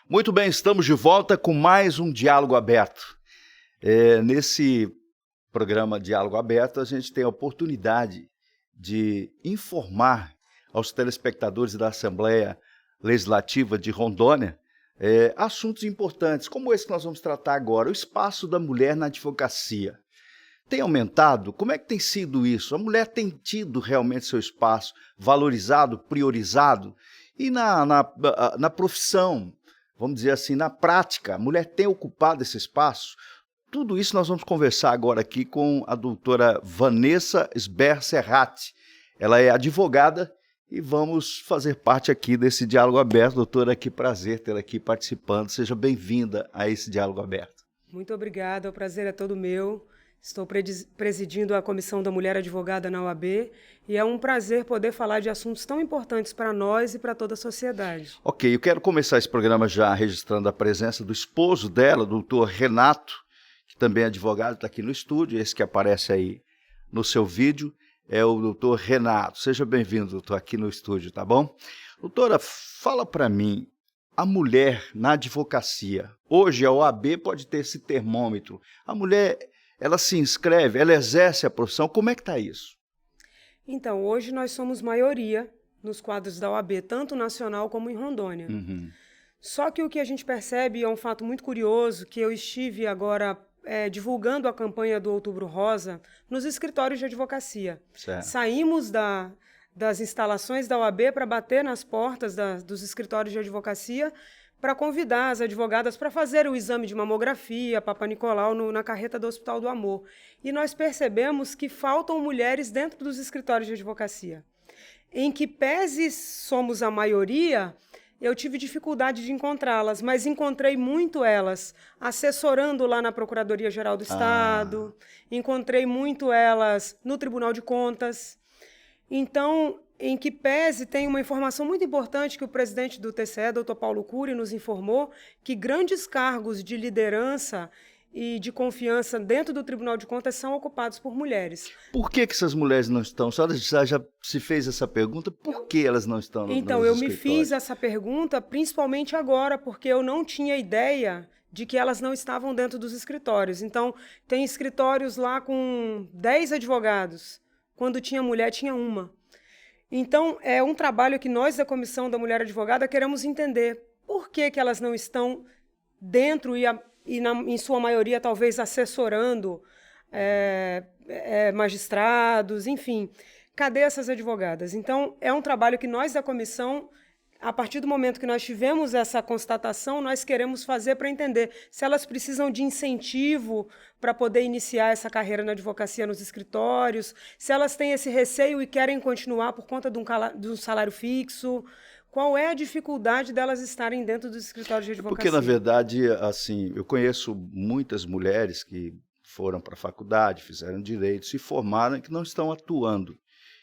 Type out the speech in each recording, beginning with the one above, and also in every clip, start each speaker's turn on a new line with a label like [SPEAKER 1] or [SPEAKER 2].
[SPEAKER 1] Muito bem, estamos de volta com mais um Diálogo Aberto. Nesse programa Diálogo Aberto, a gente tem a oportunidade de informar aos telespectadores da Assembleia Legislativa de Rondônia assuntos importantes, como esse que nós vamos tratar agora, o espaço da mulher na advocacia. Tem aumentado? Como é que tem sido isso? A mulher tem tido realmente seu espaço valorizado, priorizado? E na profissão, vamos dizer assim, na prática, a mulher tem ocupado esse espaço? Tudo isso nós vamos conversar agora aqui com a doutora Vanessa Sber Serratti. Ela é advogada e vamos fazer parte aqui desse Diálogo Aberto. Doutora, que prazer tê-la aqui participando. Seja bem-vinda a esse Diálogo Aberto.
[SPEAKER 2] Muito obrigada, o prazer é todo meu. Estou presidindo a Comissão da Mulher Advogada na OAB e é um prazer poder falar de assuntos tão importantes para nós e para toda a sociedade.
[SPEAKER 1] Ok, eu quero começar esse programa já registrando a presença do esposo dela, o doutor Renato, que também é advogado, está aqui no estúdio, esse que aparece aí no seu vídeo é o doutor Renato. Seja bem-vindo, doutor, aqui no estúdio, tá bom? Doutora, fala para mim, a mulher na advocacia, hoje a OAB pode ter esse termômetro, a mulher... ela se inscreve, ela exerce a profissão, como é que está isso?
[SPEAKER 2] Então, hoje nós somos maioria nos quadros da OAB, tanto nacional como em Rondônia. Só que o que a gente percebe é um fato muito curioso, que eu estive agora divulgando a campanha do Outubro Rosa nos escritórios de advocacia.
[SPEAKER 1] Certo.
[SPEAKER 2] Saímos das instalações da OAB para bater nas portas dos escritórios de advocacia para convidar as advogadas para fazer o exame de mamografia, Papa Nicolau, na carreta do Hospital do Amor. E nós percebemos que faltam mulheres dentro dos escritórios de advocacia. Em que pese somos a maioria, eu tive dificuldade de encontrá-las, mas encontrei muito elas assessorando lá na Procuradoria-Geral do Estado, encontrei muito elas no Tribunal de Contas. Então, em que pese tem uma informação muito importante que o presidente do TCE, Dr. Paulo Cury, nos informou, que grandes cargos de liderança e de confiança dentro do Tribunal de Contas são ocupados por mulheres.
[SPEAKER 1] Por que essas mulheres não estão? A senhora já se fez essa pergunta? Por que elas não estão nos
[SPEAKER 2] Então, eu me
[SPEAKER 1] escritórios?
[SPEAKER 2] fiz essa pergunta principalmente agora, porque eu não tinha ideia de que elas não estavam dentro dos escritórios. Então, tem escritórios lá com 10 advogados. Quando tinha mulher, tinha uma. Então, é um trabalho que nós, da Comissão da Mulher Advogada, queremos entender por que elas não estão dentro em sua maioria, talvez, assessorando magistrados, enfim. Cadê essas advogadas? Então, é um trabalho que nós, da Comissão, a partir do momento que nós tivemos essa constatação, nós queremos fazer para entender se elas precisam de incentivo para poder iniciar essa carreira na advocacia nos escritórios, se elas têm esse receio e querem continuar por conta de um salário fixo. Qual é a dificuldade delas estarem dentro dos escritórios de advocacia?
[SPEAKER 1] Porque, na verdade, assim, eu conheço muitas mulheres que foram para a faculdade, fizeram direito, se formaram e que não estão atuando,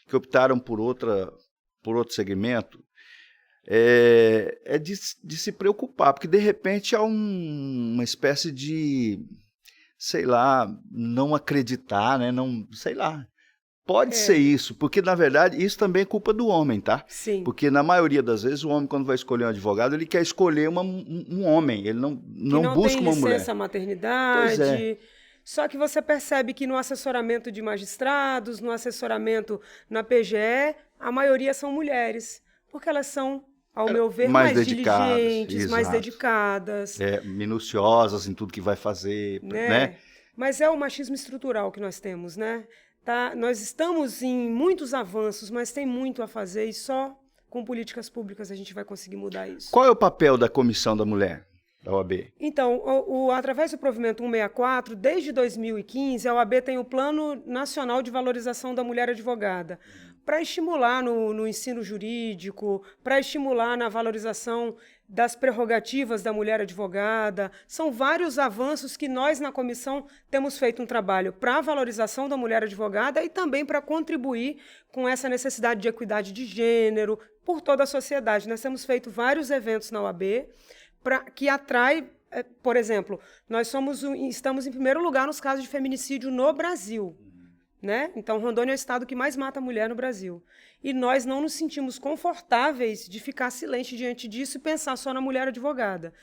[SPEAKER 1] que optaram por outro segmento. De se preocupar, porque de repente há uma espécie de, sei lá, não acreditar, né? Não, sei lá. Pode ser isso, porque na verdade isso também é culpa do homem, tá?
[SPEAKER 2] Sim.
[SPEAKER 1] Porque na maioria das vezes o homem, quando vai escolher um advogado, ele quer escolher um homem, ele não busca uma mulher.
[SPEAKER 2] Não tem licença maternidade.
[SPEAKER 1] Pois é.
[SPEAKER 2] Só que você percebe que no assessoramento de magistrados, no assessoramento na PGE, a maioria são mulheres, porque elas são, ao meu ver, mais diligentes, mais dedicadas.
[SPEAKER 1] Minuciosas em tudo que vai fazer, né?
[SPEAKER 2] Mas é o machismo estrutural que nós temos, né? Nós estamos em muitos avanços, mas tem muito a fazer e só com políticas públicas a gente vai conseguir mudar isso.
[SPEAKER 1] Qual é o papel da Comissão da Mulher, da OAB?
[SPEAKER 2] Então, através do provimento 164, desde 2015, a OAB tem o Plano Nacional de Valorização da Mulher Advogada, para estimular no ensino jurídico, para estimular na valorização das prerrogativas da mulher advogada. São vários avanços que nós, na comissão, temos feito um trabalho para a valorização da mulher advogada e também para contribuir com essa necessidade de equidade de gênero por toda a sociedade. Nós temos feito vários eventos na OAB que atrai, por exemplo, nós estamos em primeiro lugar nos casos de feminicídio no Brasil. né? Então, Rondônia é o estado que mais mata a mulher no Brasil. E nós não nos sentimos confortáveis de ficar silente diante disso e pensar só na mulher advogada.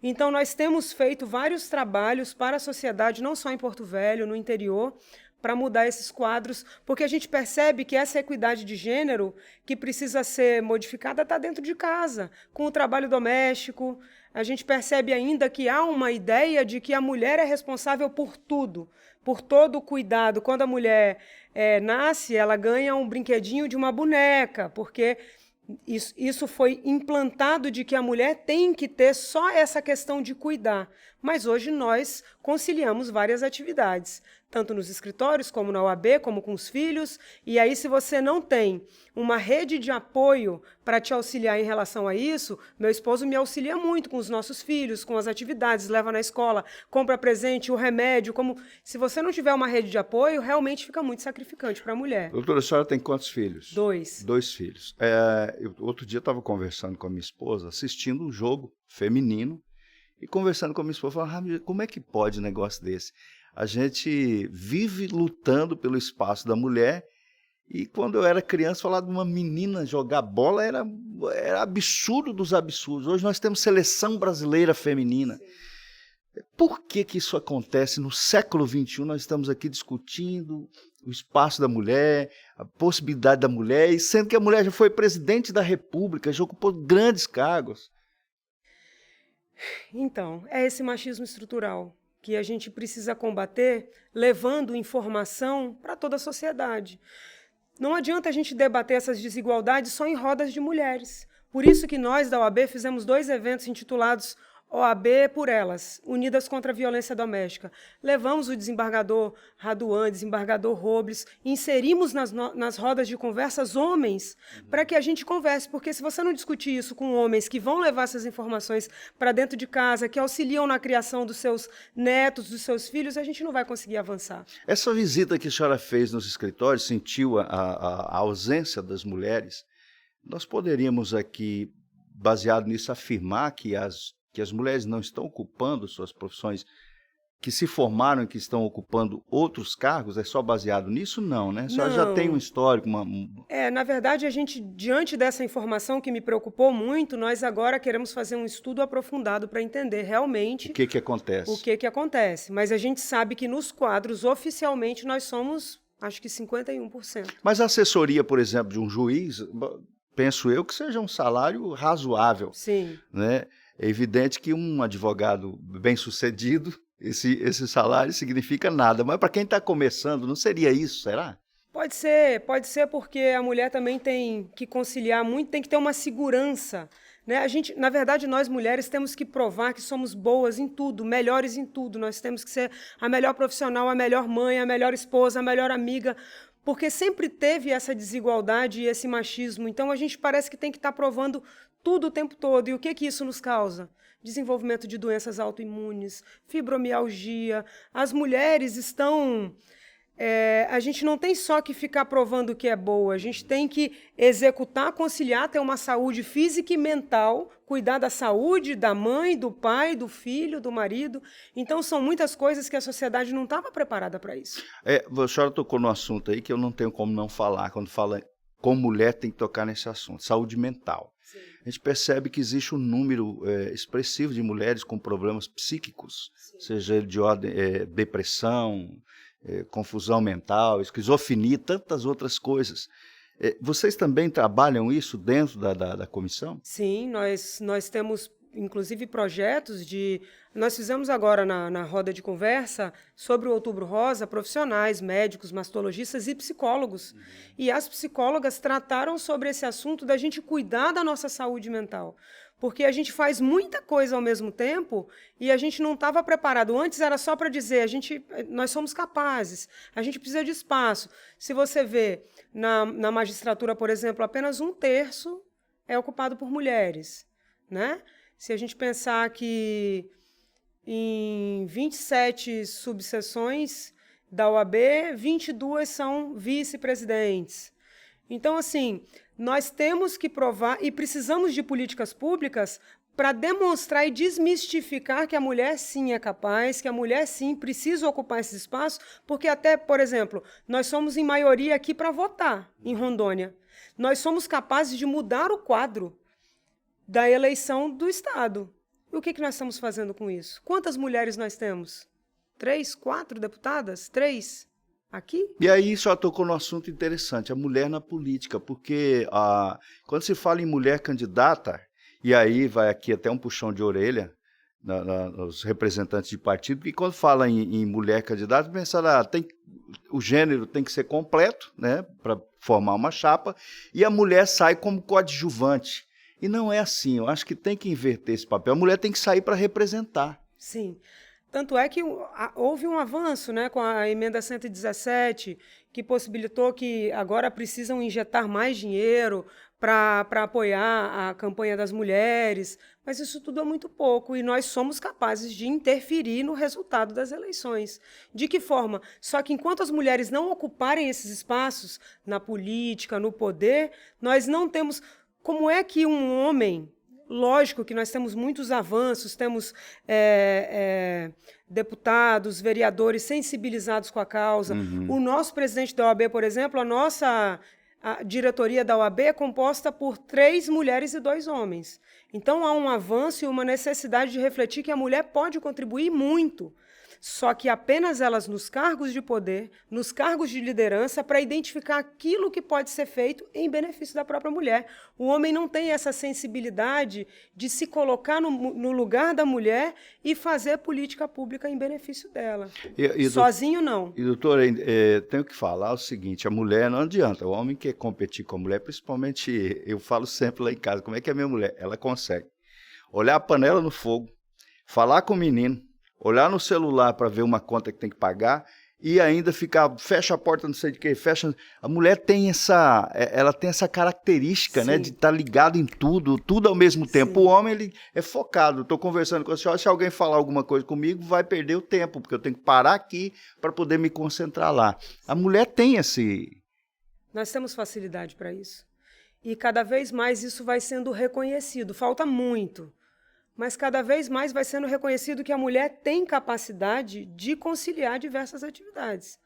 [SPEAKER 2] Então, nós temos feito vários trabalhos para a sociedade, não só em Porto Velho, no interior, para mudar esses quadros, porque a gente percebe que essa equidade de gênero que precisa ser modificada está dentro de casa, com o trabalho doméstico. A gente percebe ainda que há uma ideia de que a mulher é responsável por tudo, por todo o cuidado. Quando a mulher nasce, ela ganha um brinquedinho de uma boneca, porque isso foi implantado de que a mulher tem que ter só essa questão de cuidar. Mas hoje nós conciliamos várias atividades, tanto nos escritórios, como na OAB, como com os filhos. E aí, se você não tem uma rede de apoio para te auxiliar em relação a isso, meu esposo me auxilia muito com os nossos filhos, com as atividades, leva na escola, compra presente, o remédio. Se você não tiver uma rede de apoio, realmente fica muito sacrificante para a mulher.
[SPEAKER 1] Doutora, a senhora tem quantos filhos?
[SPEAKER 2] 2.
[SPEAKER 1] 2 filhos. Outro dia eu estava conversando com a minha esposa, assistindo um jogo feminino, e conversando com a minha esposa, falando, como é que pode um negócio desse? A gente vive lutando pelo espaço da mulher, e quando eu era criança, falar de uma menina jogar bola era absurdo dos absurdos. Hoje nós temos seleção brasileira feminina. Sim. Por que isso acontece? No século XXI nós estamos aqui discutindo o espaço da mulher, a possibilidade da mulher, e sendo que a mulher já foi presidente da República, já ocupou grandes cargos.
[SPEAKER 2] Então, é esse machismo estrutural que a gente precisa combater, levando informação para toda a sociedade. Não adianta a gente debater essas desigualdades só em rodas de mulheres. Por isso que nós, da OAB, fizemos 2 eventos intitulados OAB por Elas, Unidas contra a Violência Doméstica. Levamos o desembargador Raduan, desembargador Robles, inserimos nas rodas de conversas homens para que a gente converse, porque se você não discutir isso com homens que vão levar essas informações para dentro de casa, que auxiliam na criação dos seus netos, dos seus filhos, a gente não vai conseguir avançar.
[SPEAKER 1] Essa visita que a senhora fez nos escritórios, sentiu a ausência das mulheres, nós poderíamos aqui, baseado nisso, afirmar que as mulheres não estão ocupando suas profissões, que se formaram e que estão ocupando outros cargos, é só baseado nisso? Não, né? A senhora já tem um histórico.
[SPEAKER 2] Na verdade, a gente, diante dessa informação que me preocupou muito, nós agora queremos fazer um estudo aprofundado para entender realmente
[SPEAKER 1] o que acontece.
[SPEAKER 2] O que acontece. Mas a gente sabe que nos quadros, oficialmente, nós somos, acho que 51%.
[SPEAKER 1] Mas a assessoria, por exemplo, de um juiz, penso eu que seja um salário razoável.
[SPEAKER 2] Sim.
[SPEAKER 1] Né? É evidente que um advogado bem-sucedido, esse salário significa nada. Mas para quem está começando, não seria isso, será?
[SPEAKER 2] Pode ser porque a mulher também tem que conciliar muito, tem que ter uma segurança. Né? Na verdade, nós mulheres temos que provar que somos boas em tudo, melhores em tudo. Nós temos que ser a melhor profissional, a melhor mãe, a melhor esposa, a melhor amiga, porque sempre teve essa desigualdade e esse machismo. Então, a gente parece que tem que estar provando tudo o tempo todo. E o que isso nos causa? Desenvolvimento de doenças autoimunes, fibromialgia. As mulheres estão... a gente não tem só que ficar provando o que é boa, a gente tem que executar, conciliar, ter uma saúde física e mental, cuidar da saúde da mãe, do pai, do filho, do marido. Então, são muitas coisas que a sociedade não estava preparada para isso.
[SPEAKER 1] A senhora tocou no assunto aí que eu não tenho como não falar. Quando fala como mulher, tem que tocar nesse assunto, saúde mental. Sim. A gente percebe que existe um número expressivo de mulheres com problemas psíquicos, sim, seja de ordem depressão, confusão mental, esquizofrenia e tantas outras coisas. Vocês também trabalham isso dentro da comissão?
[SPEAKER 2] Sim, nós temos, inclusive, projetos de... Nós fizemos agora na roda de conversa sobre o Outubro Rosa, profissionais, médicos, mastologistas e psicólogos. Uhum. E as psicólogas trataram sobre esse assunto da gente cuidar da nossa saúde mental. Porque a gente faz muita coisa ao mesmo tempo e a gente não estava preparado. Antes era só para dizer, nós somos capazes, a gente precisa de espaço. Se você vê na magistratura, por exemplo, apenas 1/3 é ocupado por mulheres. Né? Se a gente pensar que em 27 subseções da OAB, 22 são vice-presidentes. Então, assim, nós temos que provar e precisamos de políticas públicas para demonstrar e desmistificar que a mulher sim é capaz, que a mulher sim precisa ocupar esse espaço, porque até, por exemplo, nós somos em maioria aqui para votar em Rondônia. Nós somos capazes de mudar o quadro da eleição do Estado. E o que nós estamos fazendo com isso? Quantas mulheres nós temos? 3, 4 deputadas? 3? Aqui?
[SPEAKER 1] E aí só tocou no assunto interessante, a mulher na política, porque quando se fala em mulher candidata, e aí vai aqui até um puxão de orelha nos representantes de partido, porque quando fala em mulher candidata, pensa lá, o gênero tem que ser completo, né, para formar uma chapa, e a mulher sai como coadjuvante. E não é assim, eu acho que tem que inverter esse papel, a mulher tem que sair para representar.
[SPEAKER 2] Sim. Tanto é que houve um avanço, né, com a emenda 117, que possibilitou que agora precisam injetar mais dinheiro para apoiar a campanha das mulheres, mas isso tudo é muito pouco e nós somos capazes de interferir no resultado das eleições. De que forma? Só que enquanto as mulheres não ocuparem esses espaços na política, no poder, nós não temos... Como é que um homem... Lógico que nós temos muitos avanços, temos deputados, vereadores sensibilizados com a causa. O nosso presidente da OAB, por exemplo, a diretoria da OAB é composta por 3 mulheres e 2 homens. Então, há um avanço e uma necessidade de refletir que a mulher pode contribuir muito, só que apenas elas nos cargos de poder, nos cargos de liderança, para identificar aquilo que pode ser feito em benefício da própria mulher. O homem não tem essa sensibilidade de se colocar no lugar da mulher e fazer política pública em benefício dela. Sozinho, não.
[SPEAKER 1] E, doutora, tenho que falar o seguinte, a mulher não adianta, o homem quer competir com a mulher, principalmente, eu falo sempre lá em casa, como é que é a minha mulher? Ela consegue olhar a panela no fogo, falar com o menino, olhar no celular para ver uma conta que tem que pagar e ainda fecha a porta, não sei de quê, fecha... A mulher tem ela tem essa característica, né, de estar ligada em tudo ao mesmo tempo. Sim. O homem, ele é focado. Estou conversando com a senhora, se alguém falar alguma coisa comigo, vai perder o tempo, porque eu tenho que parar aqui para poder me concentrar lá. A mulher tem esse...
[SPEAKER 2] Nós temos facilidade para isso. E cada vez mais isso vai sendo reconhecido. Falta muito. Mas cada vez mais vai sendo reconhecido que a mulher tem capacidade de conciliar diversas atividades.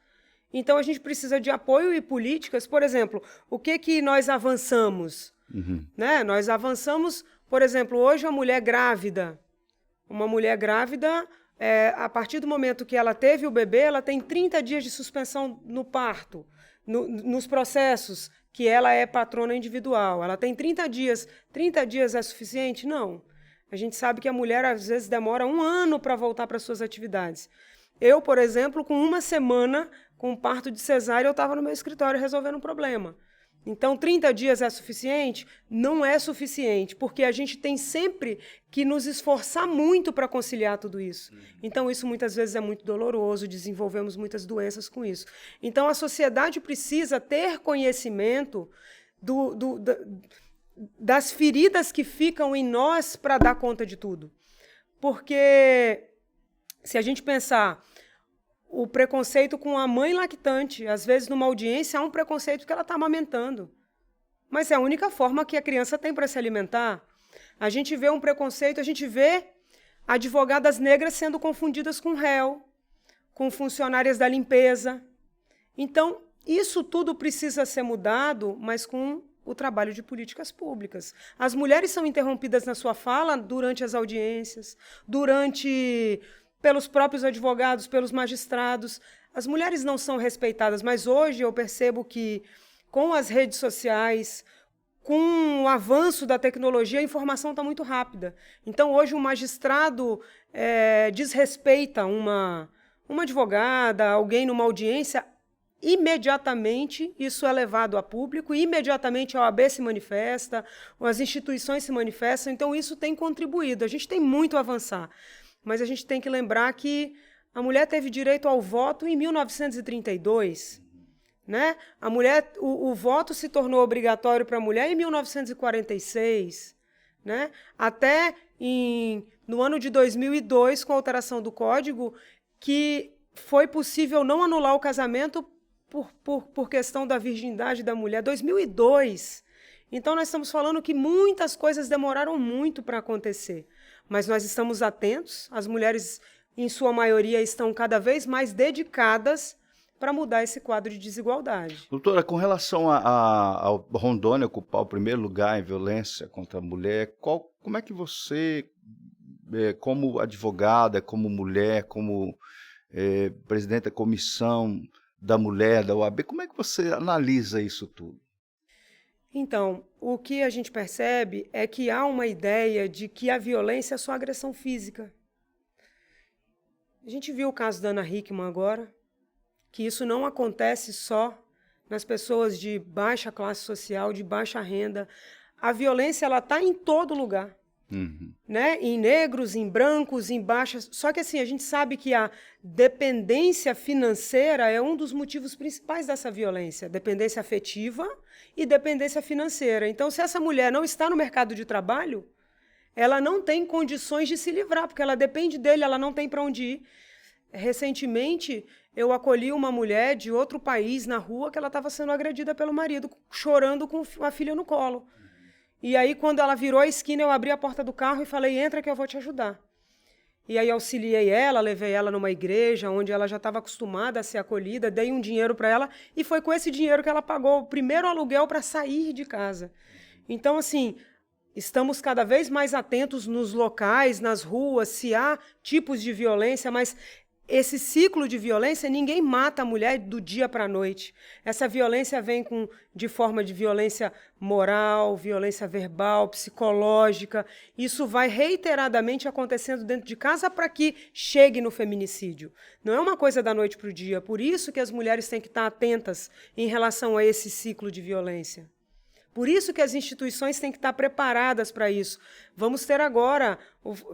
[SPEAKER 2] Então, a gente precisa de apoio e políticas. Por exemplo, o que nós avançamos? Né? Nós avançamos, por exemplo, hoje a mulher grávida. Uma mulher grávida, a partir do momento que ela teve o bebê, ela tem 30 dias de suspensão no parto, nos processos, que ela é patrona individual. Ela tem 30 dias. 30 dias é suficiente? Não. A gente sabe que a mulher, às vezes, demora 1 ano para voltar para suas atividades. Eu, por exemplo, com 1 semana, com parto de cesárea, eu estava no meu escritório resolvendo um problema. Então, 30 dias é suficiente? Não é suficiente, porque a gente tem sempre que nos esforçar muito para conciliar tudo isso. Então, isso muitas vezes é muito doloroso, desenvolvemos muitas doenças com isso. Então, a sociedade precisa ter conhecimento das feridas que ficam em nós para dar conta de tudo. Porque, se a gente pensar, o preconceito com a mãe lactante, às vezes, numa audiência, há um preconceito que ela está amamentando. Mas é a única forma que a criança tem para se alimentar. A gente vê um preconceito, a gente vê advogadas negras sendo confundidas com réu, com funcionárias da limpeza. Então, isso tudo precisa ser mudado, mas com o trabalho de políticas públicas. As mulheres são interrompidas na sua fala durante as audiências, pelos próprios advogados, pelos magistrados. As mulheres não são respeitadas, mas hoje eu percebo que, com as redes sociais, com o avanço da tecnologia, a informação está muito rápida. Então, hoje, um magistrado desrespeita uma advogada, alguém numa audiência, imediatamente isso é levado a público, imediatamente a OAB se manifesta, as instituições se manifestam, então isso tem contribuído. A gente tem muito a avançar, mas a gente tem que lembrar que a mulher teve direito ao voto em 1932, né? O voto se tornou obrigatório para a mulher em 1946, né? Até no ano de 2002, com a alteração do Código, que foi possível não anular o casamento por questão da virgindade da mulher. 2002. Então, nós estamos falando que muitas coisas demoraram muito para acontecer, mas nós estamos atentos, as mulheres, em sua maioria, estão cada vez mais dedicadas para mudar esse quadro de desigualdade.
[SPEAKER 1] Doutora, com relação a Rondônia ocupar o primeiro lugar em violência contra a mulher, como é que você, como advogada, como mulher, como presidente da comissão da mulher da OAB, como é que você analisa isso tudo?
[SPEAKER 2] Então, o que a gente percebe é que há uma ideia de que a violência é só agressão física. A gente viu o caso da Ana Hickman agora, que isso não acontece só nas pessoas de baixa classe social, de baixa renda. A violência está em todo lugar. Né? Em negros, em brancos, em baixas. Só que assim, a gente sabe que a dependência financeira é um dos motivos principais dessa violência. Dependência afetiva e dependência financeira. Então, se essa mulher não está no mercado de trabalho, ela não tem condições de se livrar, porque ela depende dele, ela não tem para onde ir. Recentemente, eu acolhi uma mulher de outro país na rua que ela estava sendo agredida pelo marido, chorando com a filha no colo. E aí, quando ela virou a esquina, eu abri a porta do carro e falei, entra que eu vou te ajudar. E aí auxiliei ela, levei ela numa igreja onde ela já estava acostumada a ser acolhida, dei um dinheiro para ela e foi com esse dinheiro que ela pagou o primeiro aluguel para sair de casa. Então, assim, estamos cada vez mais atentos nos locais, nas ruas, se há tipos de violência, mas esse ciclo de violência, ninguém mata a mulher do dia para a noite. Essa violência vem de forma de violência moral, violência verbal, psicológica. Isso vai reiteradamente acontecendo dentro de casa para que chegue no feminicídio. Não é uma coisa da noite para o dia. Por isso que as mulheres têm que estar atentas em relação a esse ciclo de violência. Por isso que as instituições têm que estar preparadas para isso. Vamos ter agora,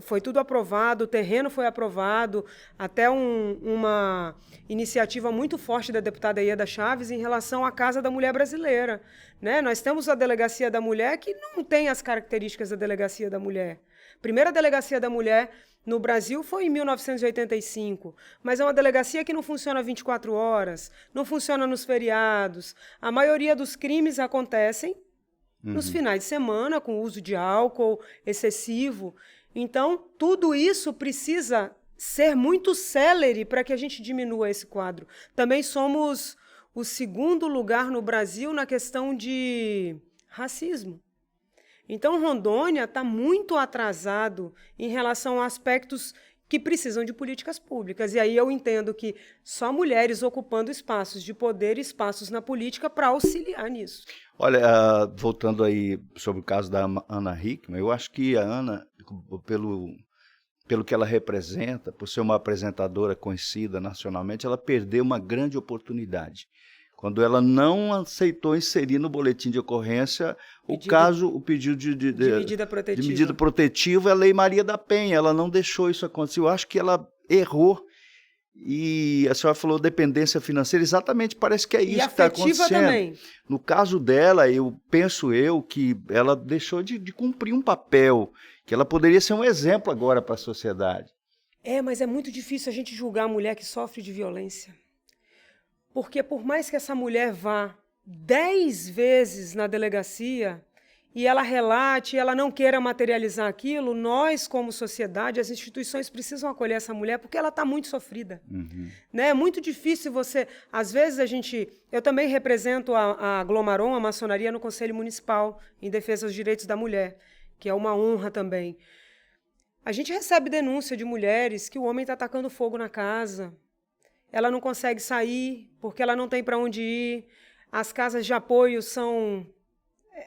[SPEAKER 2] foi tudo aprovado, o terreno foi aprovado, até uma iniciativa muito forte da deputada Ieda Chaves em relação à Casa da Mulher Brasileira. Né? Nós temos a Delegacia da Mulher que não tem as características da Delegacia da Mulher. A primeira Delegacia da Mulher no Brasil foi em 1985, mas é uma delegacia que não funciona 24 horas, não funciona nos feriados. A maioria dos crimes acontecem nos finais de semana, com uso de álcool excessivo. Então, tudo isso precisa ser muito célere para que a gente diminua esse quadro. Também somos o segundo lugar no Brasil na questão de racismo. Então, Rondônia está muito atrasado em relação a aspectos que precisam de políticas públicas. E aí eu entendo que só mulheres ocupando espaços de poder e espaços na política para auxiliar nisso.
[SPEAKER 1] Olha, voltando aí sobre o caso da Ana Hickman, eu acho que a Ana, pelo que ela representa, por ser uma apresentadora conhecida nacionalmente, ela perdeu uma grande oportunidade. Quando ela não aceitou inserir no boletim de ocorrência o pedido de medida protetiva, a Lei Maria da Penha, ela não deixou isso acontecer. Eu acho que ela errou. E a senhora falou dependência financeira, exatamente, parece que é isso que está acontecendo. Também. No caso dela, penso que ela deixou de cumprir um papel, que ela poderia ser um exemplo agora para a sociedade.
[SPEAKER 2] Mas é muito difícil a gente julgar a mulher que sofre de violência. Porque por mais que essa mulher vá 10 vezes na delegacia e ela relate, ela não queira materializar aquilo, nós, como sociedade, as instituições precisam acolher essa mulher porque ela está muito sofrida. Né? É muito difícil você... Às vezes eu também represento a Glomaron, a maçonaria, no Conselho Municipal em defesa dos direitos da mulher, que é uma honra também. A gente recebe denúncia de mulheres que o homem está atacando fogo na casa. Ela não consegue sair porque ela não tem para onde ir. As casas de apoio são...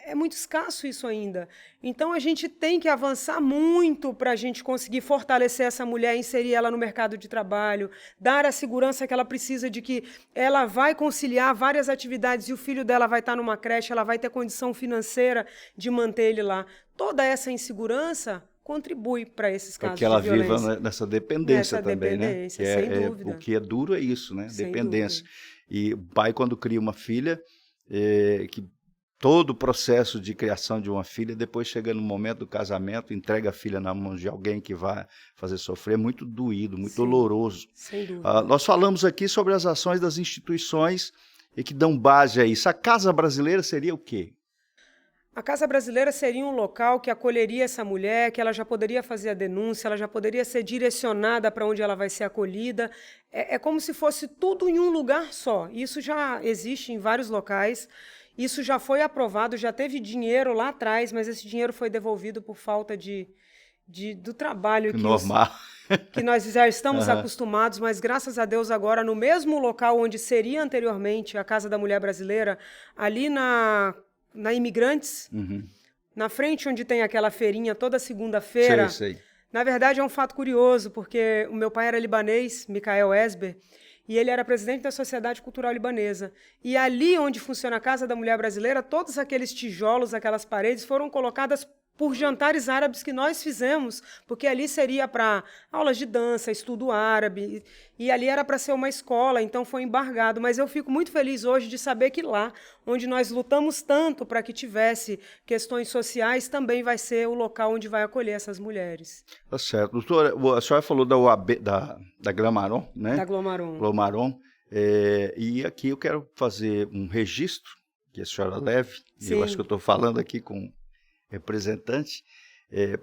[SPEAKER 2] É muito escasso isso ainda. Então, a gente tem que avançar muito para a gente conseguir fortalecer essa mulher, inserir ela no mercado de trabalho, dar a segurança que ela precisa de que ela vai conciliar várias atividades e o filho dela vai estar numa creche, ela vai ter condição financeira de manter ele lá. Toda essa insegurança contribui para esses casos de violência.
[SPEAKER 1] Porque ela viva nessa dependência também,
[SPEAKER 2] né? Sem dúvida.
[SPEAKER 1] O que é duro é isso, né?
[SPEAKER 2] Sem
[SPEAKER 1] dependência.
[SPEAKER 2] Dúvida.
[SPEAKER 1] E o pai, quando cria uma filha, que todo o processo de criação de uma filha, depois chega no momento do casamento, entrega a filha na mão de alguém que vai fazer sofrer, muito doído, muito doloroso.
[SPEAKER 2] Sem dúvida.
[SPEAKER 1] Nós falamos aqui sobre as ações das instituições e que dão base a isso. A Casa Brasileira seria o quê?
[SPEAKER 2] A Casa Brasileira seria um local que acolheria essa mulher, que ela já poderia fazer a denúncia, ela já poderia ser direcionada para onde ela vai ser acolhida. É como se fosse tudo em um lugar só. Isso já existe em vários locais. Isso já foi aprovado, já teve dinheiro lá atrás, mas esse dinheiro foi devolvido por falta do trabalho
[SPEAKER 1] Normal.
[SPEAKER 2] Que nós já estamos acostumados, mas graças a Deus agora, no mesmo local onde seria anteriormente a Casa da Mulher Brasileira, ali na Imigrantes, na frente onde tem aquela feirinha toda segunda-feira.
[SPEAKER 1] Sei.
[SPEAKER 2] Na verdade, é um fato curioso, porque o meu pai era libanês, Michael Esber, e ele era presidente da Sociedade Cultural Libanesa. E ali onde funciona a Casa da Mulher Brasileira, todos aqueles tijolos, aquelas paredes, foram colocadas por jantares árabes que nós fizemos, porque ali seria para aulas de dança, estudo árabe, e ali era para ser uma escola, então foi embargado. Mas eu fico muito feliz hoje de saber que lá, onde nós lutamos tanto para que tivesse questões sociais, também vai ser o local onde vai acolher essas mulheres.
[SPEAKER 1] Tá certo. Doutora, a senhora falou da UAB, da Glamaron, né?
[SPEAKER 2] Da Glomaron.
[SPEAKER 1] Glomaron. E aqui eu quero fazer um registro, que a senhora leve, e eu acho que eu estou falando aqui com representante,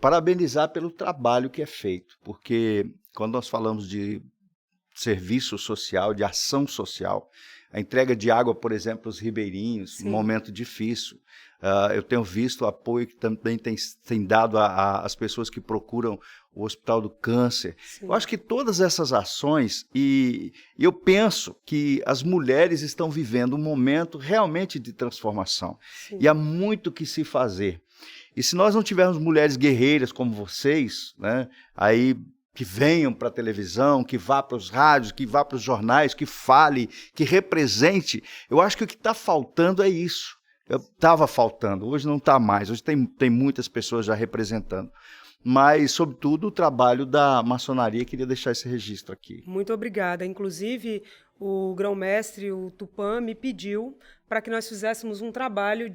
[SPEAKER 1] parabenizar pelo trabalho que é feito, porque quando nós falamos de serviço social, de ação social, a entrega de água, por exemplo, aos ribeirinhos, um momento difícil, eu tenho visto o apoio que também tem dado às pessoas que procuram o Hospital do Câncer. Sim. Eu acho que todas essas ações, e eu penso que as mulheres estão vivendo um momento realmente de transformação. Sim. E há muito que se fazer. E se nós não tivermos mulheres guerreiras como vocês, né, aí que venham para a televisão, que vá para os rádios, que vá para os jornais, que fale, que represente, eu acho que o que está faltando é isso. Estava faltando, hoje não está mais, hoje tem muitas pessoas já representando. Mas, sobretudo, o trabalho da maçonaria, queria deixar esse registro aqui.
[SPEAKER 2] Muito obrigada. Inclusive, o grão-mestre, o Tupã, me pediu para que nós fizéssemos um trabalho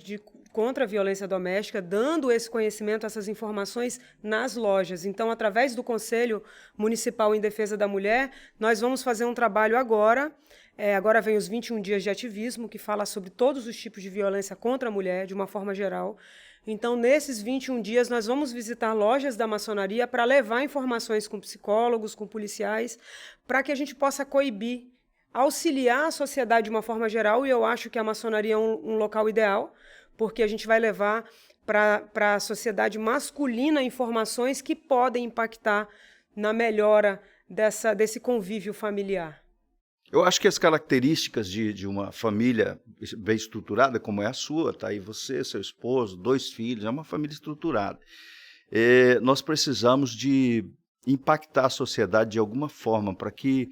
[SPEAKER 2] contra a violência doméstica, dando esse conhecimento, essas informações nas lojas. Então, através do Conselho Municipal em Defesa da Mulher, nós vamos fazer um trabalho agora. Agora vem os 21 dias de ativismo, que fala sobre todos os tipos de violência contra a mulher, de uma forma geral. Então, nesses 21 dias, nós vamos visitar lojas da maçonaria para levar informações com psicólogos, com policiais, para que a gente possa coibir, auxiliar a sociedade de uma forma geral, e eu acho que a maçonaria é um local ideal, porque a gente vai levar para a sociedade masculina informações que podem impactar na melhora desse convívio familiar.
[SPEAKER 1] Eu acho que as características de uma família bem estruturada, como é a sua, tá aí você, seu esposo, 2 filhos, é uma família estruturada. Nós precisamos de impactar a sociedade de alguma forma para que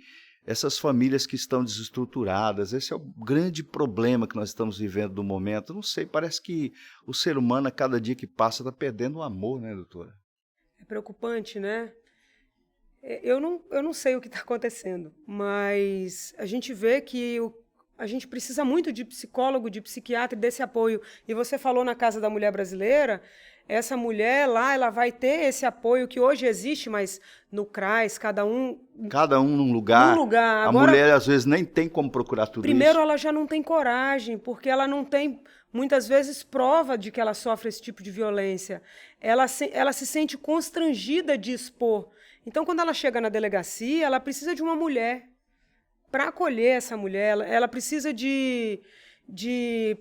[SPEAKER 1] essas famílias que estão desestruturadas, esse é o grande problema que nós estamos vivendo no momento. Não sei, parece que o ser humano, a cada dia que passa, está perdendo o amor, né, doutora?
[SPEAKER 2] É preocupante, né? Eu não sei o que está acontecendo, mas a gente vê que a gente precisa muito de psicólogo, de psiquiatra, desse apoio. E você falou na Casa da Mulher Brasileira, essa mulher lá, ela vai ter esse apoio que hoje existe, mas no CRAS, cada um
[SPEAKER 1] num lugar.
[SPEAKER 2] Agora,
[SPEAKER 1] a mulher, às vezes, nem tem como procurar tudo
[SPEAKER 2] primeiro,
[SPEAKER 1] isso.
[SPEAKER 2] Ela já não tem coragem, porque ela não tem, muitas vezes, prova de que ela sofre esse tipo de violência. Ela se sente constrangida de expor. Então, quando ela chega na delegacia, ela precisa de uma mulher para acolher essa mulher. Ela precisa de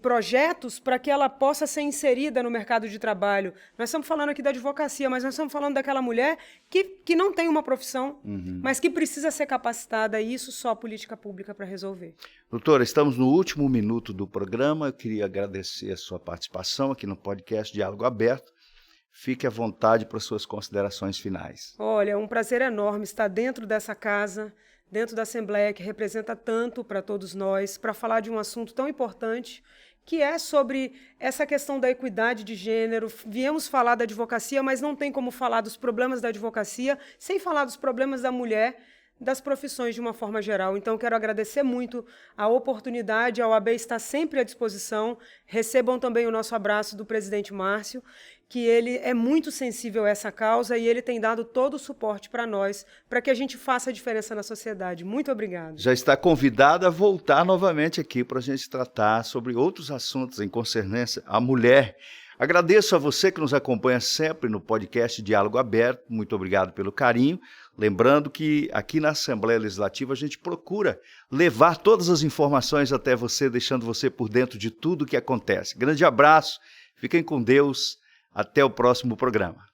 [SPEAKER 2] projetos para que ela possa ser inserida no mercado de trabalho. Nós estamos falando aqui da advocacia, mas nós estamos falando daquela mulher que não tem uma profissão, mas que precisa ser capacitada, e isso só a política pública para resolver.
[SPEAKER 1] Doutora, estamos no último minuto do programa. Eu queria agradecer a sua participação aqui no podcast Diálogo Aberto. Fique à vontade para suas considerações finais.
[SPEAKER 2] Olha, é um prazer enorme estar dentro dessa casa, dentro da Assembleia, que representa tanto para todos nós, para falar de um assunto tão importante, que é sobre essa questão da equidade de gênero. Viemos falar da advocacia, mas não tem como falar dos problemas da advocacia sem falar dos problemas da mulher, das profissões de uma forma geral. Então, quero agradecer muito a oportunidade, a OAB está sempre à disposição. Recebam também o nosso abraço do presidente Márcio, que ele é muito sensível a essa causa e ele tem dado todo o suporte para nós, para que a gente faça a diferença na sociedade. Muito obrigada.
[SPEAKER 1] Já está convidada a voltar novamente aqui para a gente tratar sobre outros assuntos em concernência à mulher. Agradeço a você que nos acompanha sempre no podcast Diálogo Aberto. Muito obrigado pelo carinho. Lembrando que aqui na Assembleia Legislativa a gente procura levar todas as informações até você, deixando você por dentro de tudo o que acontece. Grande abraço, fiquem com Deus, até o próximo programa.